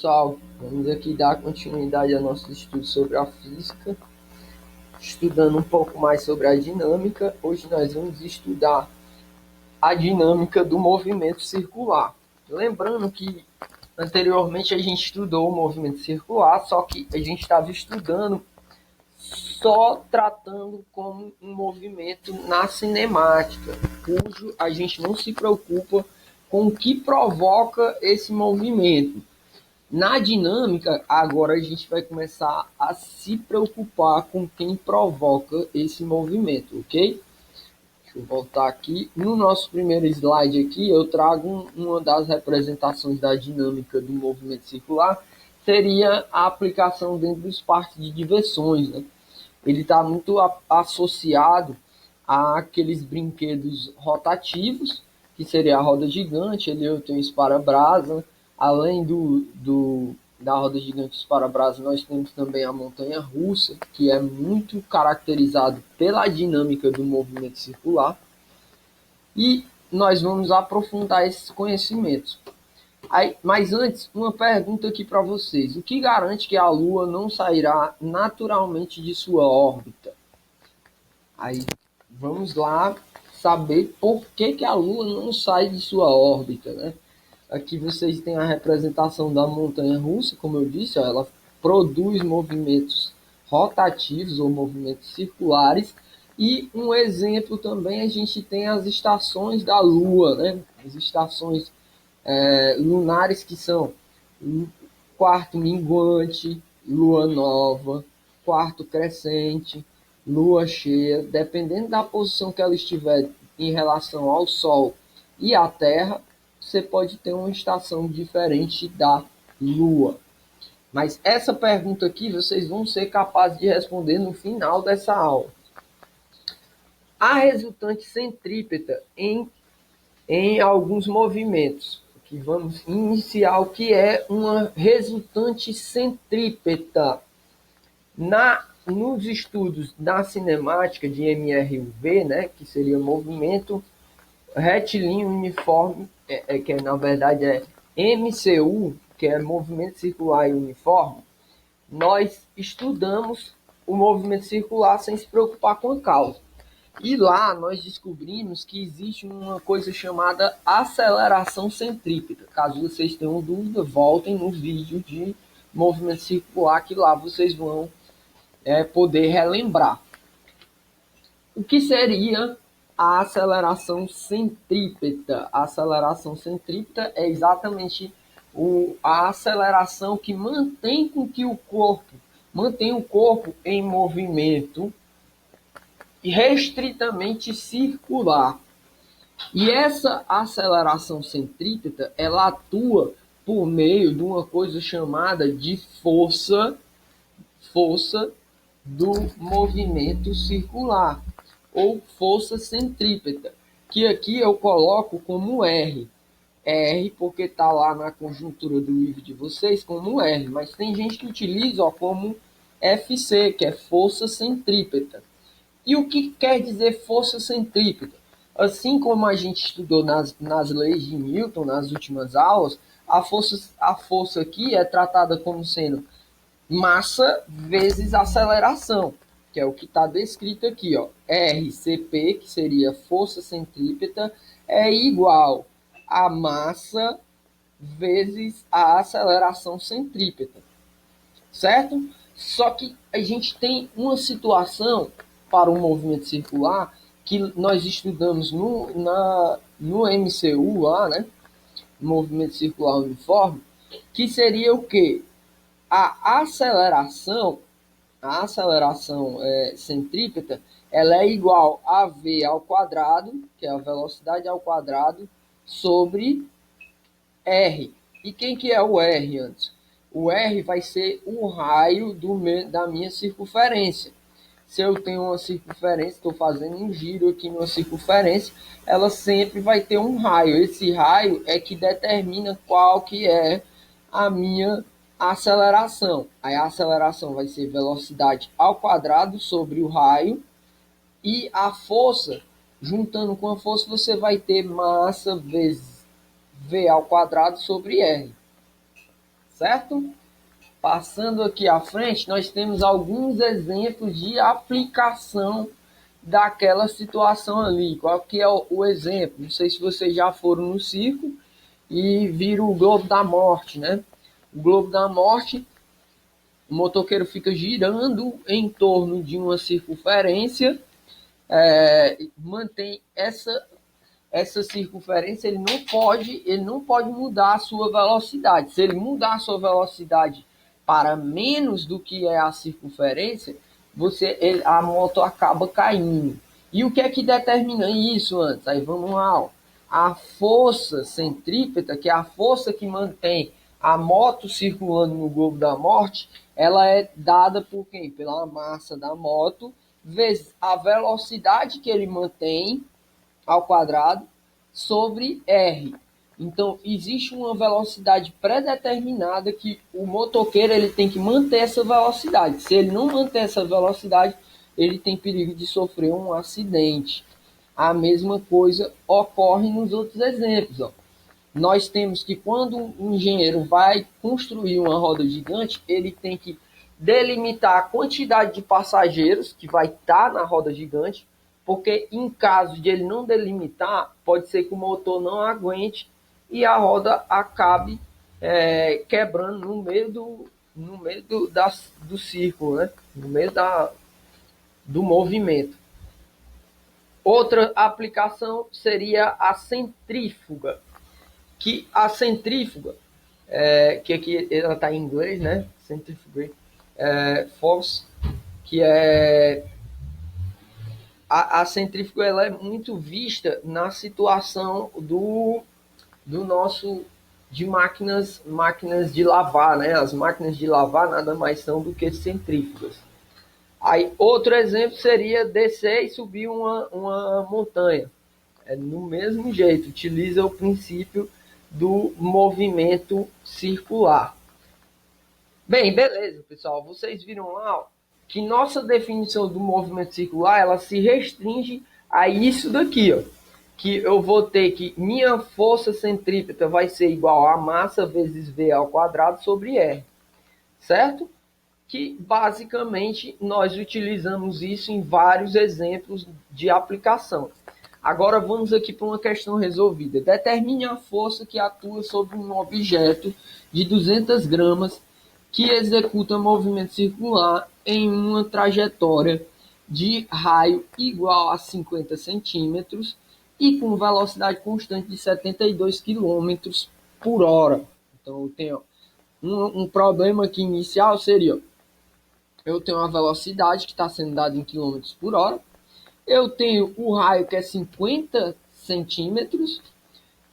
pessoal, vamos aqui dar continuidade ao nosso estudo sobre a física, estudando um pouco mais sobre a dinâmica. Hoje nós vamos estudar a dinâmica do movimento circular. Lembrando que anteriormente a gente estudou o movimento circular, só que a gente estava estudando só tratando como um movimento na cinemática, cujo a gente não se preocupa com o que provoca esse movimento. Na dinâmica, agora a gente vai começar a se preocupar com quem provoca esse movimento, ok? Deixa eu voltar aqui. No nosso primeiro slide aqui, eu trago uma das representações da dinâmica do movimento circular, seria a aplicação dentro dos parques de diversões, né? Ele está muito associado àqueles brinquedos rotativos, que seria a roda gigante. Ali eu tenho o espara-brasa. Além da roda gigante espara-brasa, nós temos também a montanha-russa, que é muito caracterizado pela dinâmica do movimento circular. E nós vamos aprofundar esses conhecimentos. Mas antes, uma pergunta aqui para vocês. O que garante que a Lua não sairá naturalmente de sua órbita? Aí, vamos lá saber por que a Lua não sai de sua órbita, né? Aqui vocês têm a representação da montanha-russa, como eu disse, ó, ela produz movimentos rotativos ou movimentos circulares. E um exemplo também, a gente tem as estações da Lua, né? As estações lunares, que são quarto minguante, lua nova, quarto crescente, lua cheia. Dependendo da posição que ela estiver em relação ao Sol e à Terra, você pode ter uma estação diferente da Lua. Mas essa pergunta aqui vocês vão ser capazes de responder no final dessa aula. A resultante centrípeta em alguns movimentos. Que vamos iniciar o que é uma resultante centrípeta. Nos estudos da cinemática de MRUV, né, que seria movimento retilíneo uniforme, que na verdade é MCU, que é movimento circular e uniforme, nós estudamos o movimento circular sem se preocupar com a causa. E lá nós descobrimos que existe uma coisa chamada aceleração centrípeta. Caso vocês tenham dúvida, voltem no vídeo de movimento circular, que lá vocês vão poder relembrar. O que seria a aceleração centrípeta? A aceleração centrípeta é exatamente a aceleração que mantém o corpo em movimento restritamente circular. E essa aceleração centrípeta, ela atua por meio de uma coisa chamada de força do movimento circular, ou força centrípeta, que aqui eu coloco como R. R porque está lá na conjuntura do livro de vocês como R, mas tem gente que utiliza como FC, que é força centrípeta. E o que quer dizer força centrípeta? Assim como a gente estudou nas leis de Newton, nas últimas aulas, a força aqui é tratada como sendo massa vezes aceleração, que é o que está descrito aqui, ó. RCP, que seria força centrípeta, é igual a massa vezes a aceleração centrípeta, certo? Só que a gente tem uma situação para o movimento circular que nós estudamos no MCU lá, né? Movimento circular uniforme, que seria o quê? A aceleração centrípeta, ela é igual a v ao quadrado, que é a velocidade ao quadrado, sobre r. E quem que é o r antes? O r vai ser o raio da minha circunferência. Se eu tenho uma circunferência, estou fazendo um giro aqui numa circunferência, ela sempre vai ter um raio. Esse raio é que determina qual que é a minha aceleração. Aí a aceleração vai ser velocidade ao quadrado sobre o raio, e a força, juntando com a força, você vai ter massa vezes v ao quadrado sobre r. certo? Passando aqui à frente, nós temos alguns exemplos de aplicação daquela situação ali. Qual que é o exemplo? Não sei se vocês já foram no circo e viram o Globo da Morte, né? O Globo da Morte, o motoqueiro fica girando em torno de uma circunferência, mantém essa circunferência, ele não pode mudar a sua velocidade. Se ele mudar a sua velocidade para menos do que é a circunferência, a moto acaba caindo. E o que é que determina isso antes? Aí vamos lá, ó. A força centrípeta, que é a força que mantém a moto circulando no globo da morte, ela é dada por quem? Pela massa da moto vezes a velocidade que ele mantém ao quadrado sobre R. Então, existe uma velocidade pré-determinada que o motoqueiro ele tem que manter essa velocidade. Se ele não manter essa velocidade, ele tem perigo de sofrer um acidente. A mesma coisa ocorre nos outros exemplos. Ó. Nós temos que quando um engenheiro vai construir uma roda gigante, ele tem que delimitar a quantidade de passageiros que vai estar na roda gigante, porque em caso de ele não delimitar, pode ser que o motor não aguente e a roda acabe quebrando do círculo, né? No meio do movimento. Outra aplicação seria a centrífuga, que a centrífuga, que aqui ela está em inglês, né? Centrifugal force, que é a centrífuga, ela é muito vista na situação do nosso de máquinas de lavar, né? As máquinas de lavar nada mais são do que centrífugas. Aí outro exemplo seria descer e subir uma montanha. No mesmo jeito, utiliza o princípio do movimento circular. Bem, beleza, pessoal. Vocês viram lá que nossa definição do movimento circular, ela se restringe a isso daqui, ó. Que eu vou ter que minha força centrípeta vai ser igual a massa vezes V ao quadrado sobre R. Certo? Que basicamente nós utilizamos isso em vários exemplos de aplicação. Agora vamos aqui para uma questão resolvida. Determine a força que atua sobre um objeto de 200 gramas que executa movimento circular em uma trajetória de raio igual a 50 centímetros e com velocidade constante de 72 km por hora. Então, eu tenho um problema aqui inicial seria, eu tenho uma velocidade que está sendo dada em km por hora, eu tenho o raio que é 50 centímetros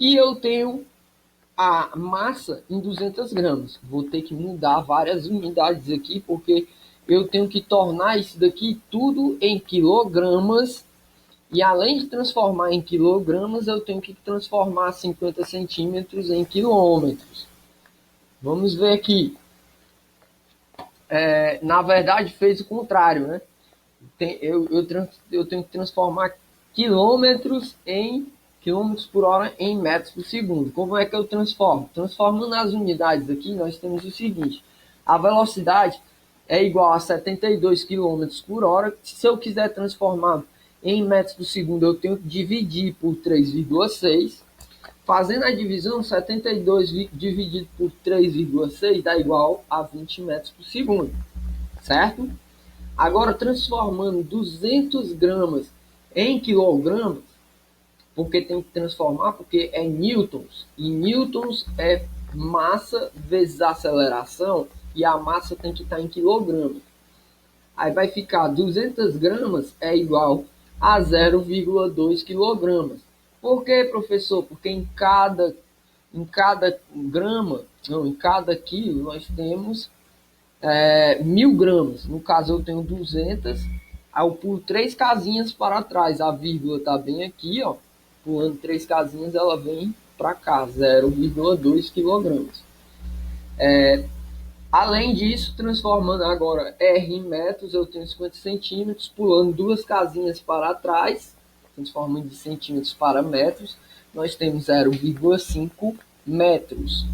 e eu tenho a massa em 200 gramas. Vou ter que mudar várias unidades aqui, porque eu tenho que tornar isso daqui tudo em quilogramas. E além de transformar em quilogramas, eu tenho que transformar 50 centímetros em quilômetros. Vamos ver aqui. Na verdade, fez o contrário, né? Eu tenho que transformar quilômetros por hora em metros por segundo. Como é que eu transformo? Transformando as unidades aqui, nós temos o seguinte. A velocidade é igual a 72 km por hora. Se eu quiser transformar em metros por segundo, eu tenho que dividir por 3,6. Fazendo a divisão, 72 dividido por 3,6 dá igual a 20 metros por segundo. Certo? Agora, transformando 200 gramas em quilogramas, porque tem que transformar, porque é newtons. E newtons é massa vezes aceleração, e a massa tem que estar em quilogramas. Aí vai ficar 200 gramas é igual a 0,2 quilogramas. Por quê, professor? Porque em cada grama, não, em cada quilo, nós temos 1.000 gramas. No caso, eu tenho 200. Aí eu pulo 3 casinhas para trás. A vírgula está bem aqui, ó. Pulando 3 casinhas, ela vem para cá, 0,2 quilogramas. Além disso, transformando agora R em metros, eu tenho 50 centímetros, pulando 2 casinhas para trás, transformando de centímetros para metros, nós temos 0,5 metros.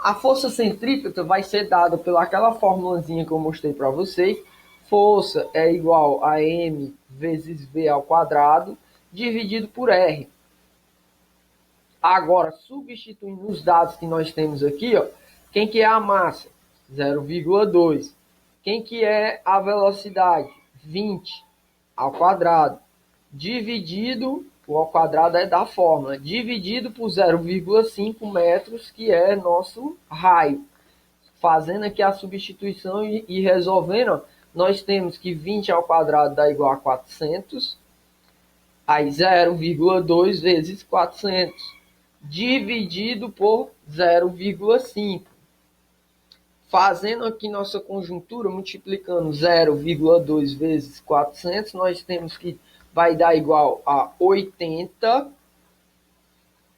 A força centrípeta vai ser dada pelaquela formulazinha que eu mostrei para vocês. Força é igual a M vezes V ao quadrado dividido por R. Agora, substituindo os dados que nós temos aqui, ó, quem que é a massa? 0,2. Quem que é a velocidade? 20 ao quadrado. Dividido, o ao quadrado é da fórmula, dividido por 0,5 metros, que é nosso raio. Fazendo aqui a substituição e resolvendo, ó, nós temos que 20 ao quadrado dá igual a 400. Aí 0,2 vezes 400, dividido por 0,5. Fazendo aqui nossa conjuntura, multiplicando 0,2 vezes 400, nós temos que vai dar igual a 80,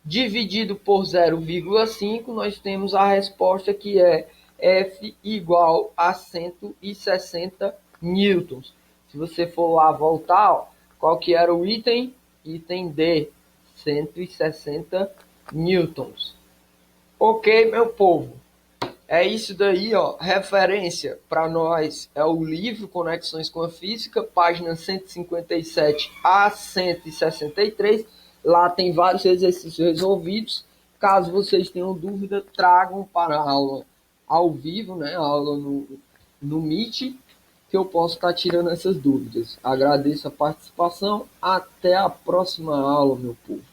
dividido por 0,5, nós temos a resposta que é F igual a 160 newtons. Se você for lá voltar, ó, qual que era o item? Item D, 160 newtons. Ok, meu povo. É isso daí, ó. Referência para nós é o livro Conexões com a Física, página 157 a 163. Lá tem vários exercícios resolvidos. Caso vocês tenham dúvida, tragam para a aula ao vivo, né? A aula no Meet, que eu posso estar tirando essas dúvidas. Agradeço a participação. Até a próxima aula, meu povo.